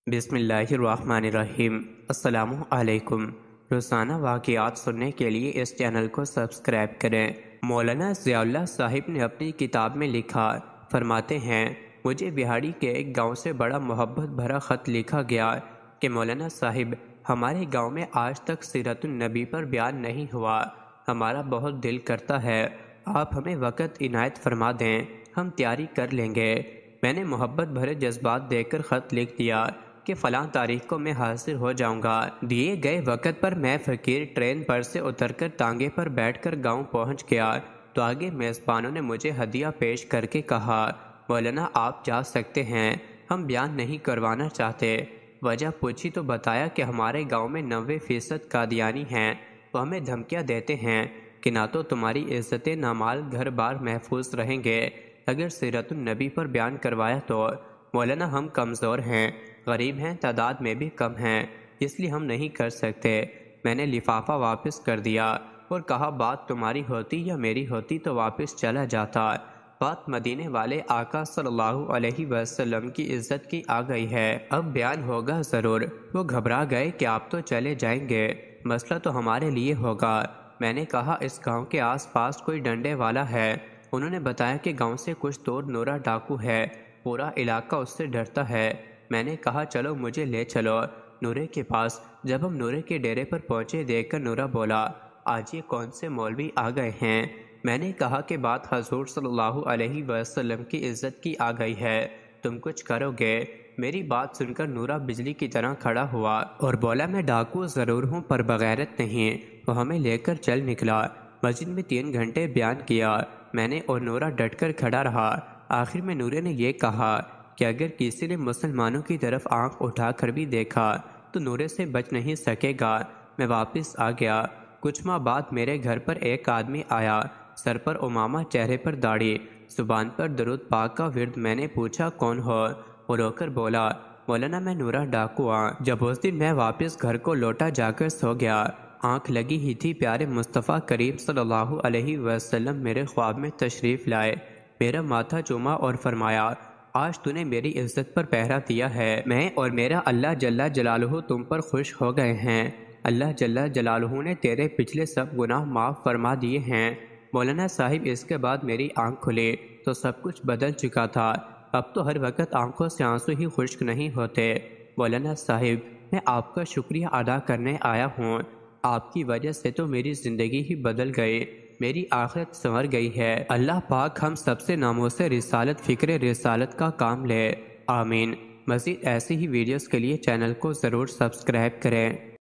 بسم اللہ الرحمن الرحیم۔ السلام علیکم۔ روزانہ واقعات سننے کے لیے اس چینل کو سبسکرائب کریں۔ مولانا ضیاء اللہ صاحب نے اپنی کتاب میں لکھا، فرماتے ہیں مجھے بہاڑی کے ایک گاؤں سے بڑا محبت بھرا خط لکھا گیا کہ مولانا صاحب ہمارے گاؤں میں آج تک سیرت النبی پر بیان نہیں ہوا، ہمارا بہت دل کرتا ہے آپ ہمیں وقت عنایت فرما دیں، ہم تیاری کر لیں گے۔ میں نے محبت بھرے جذبات دے کر خط لکھ دیا کہ فلاں تاریخ کو میں حاضر ہو جاؤں گا۔ دیے گئے وقت پر میں فقیر ٹرین پر سے اتر کر ٹانگے پر بیٹھ کر گاؤں پہنچ گیا تو آگے میزبانوں نے مجھے ہدیہ پیش کر کے کہا، مولانا آپ جا سکتے ہیں، ہم بیان نہیں کروانا چاہتے۔ وجہ پوچھی تو بتایا کہ ہمارے گاؤں میں 90% قادیانی ہیں، وہ ہمیں دھمکیاں دیتے ہیں کہ نہ تو تمہاری عزت نہ مال گھر بار محفوظ رہیں گے اگر سیرت النبی پر بیان کروایا تو۔ مولانا ہم کمزور ہیں، غریب ہیں، تعداد میں بھی کم ہیں، اس لیے ہم نہیں کر سکتے۔ میں نے لفافہ واپس کر دیا اور کہا بات تمہاری ہوتی یا میری ہوتی تو واپس چلا جاتا، بات مدینے والے آقا صلی اللہ علیہ وسلم کی عزت کی آ گئی ہے، اب بیان ہوگا ضرور۔ وہ گھبرا گئے کہ آپ تو چلے جائیں گے، مسئلہ تو ہمارے لیے ہوگا۔ میں نے کہا اس گاؤں کے آس پاس کوئی ڈنڈے والا ہے؟ انہوں نے بتایا کہ گاؤں سے کچھ دور نورا ڈاکو ہے، پورا علاقہ اس سے ڈرتا ہے۔ میں نے کہا چلو مجھے لے چلو نورے کے پاس۔ جب ہم نورے کے ڈیرے پر پہنچے دیکھ کر نورا بولا، آج یہ کون سے مولوی آ گئے ہیں؟ میں نے کہا کہ بات حضور صلی اللہ علیہ وسلم کی عزت کی آ گئی ہے، تم کچھ کرو گے؟ میری بات سن کر نورا بجلی کی طرح کھڑا ہوا اور بولا میں ڈاکو ضرور ہوں پر بغیرت نہیں۔ وہ ہمیں لے کر چل نکلا، مسجد میں 3 گھنٹے بیان کیا، میں نے اور نورا ڈٹ کر کھڑا رہا۔ آخر میں نورے نے یہ کہا کہ اگر کسی نے مسلمانوں کی طرف آنکھ اٹھا کر بھی دیکھا تو نورے سے بچ نہیں سکے گا۔ میں واپس آ گیا۔ کچھ ماہ بعد میرے گھر پر ایک آدمی آیا، سر پر امامہ، چہرے پر داڑھی، زبان پر درود پاک کا ورد۔ میں نے پوچھا کون ہو؟ وہ رو کر بولا، مولانا میں نورا ڈاکو ہوں۔ جب اس دن میں واپس گھر کو لوٹا جا کر سو گیا، آنکھ لگی ہی تھی، پیارے مصطفیٰ کریم صلی اللہ علیہ وسلم میرے خواب میں تشریف لائے، میرا ماتھا چوما اور فرمایا، آج تو نے میری عزت پر پہرا دیا ہے، میں اور میرا اللہ جل جلالہ تم پر خوش ہو گئے ہیں، اللہ جل جلالہ نے تیرے پچھلے سب گناہ معاف فرما دیے ہیں۔ مولانا صاحب اس کے بعد میری آنکھ کھلی تو سب کچھ بدل چکا تھا، اب تو ہر وقت آنکھوں سے آنسو ہی خشک نہیں ہوتے۔ مولانا صاحب میں آپ کا شکریہ ادا کرنے آیا ہوں، آپ کی وجہ سے تو میری زندگی ہی بدل گئی، میری آخرت سنور گئی ہے۔ اللہ پاک ہم سب سے ناموس رسالت، فکر رسالت کا کام لے، آمین۔ مزید ایسی ہی ویڈیوز کے لیے چینل کو ضرور سبسکرائب کریں۔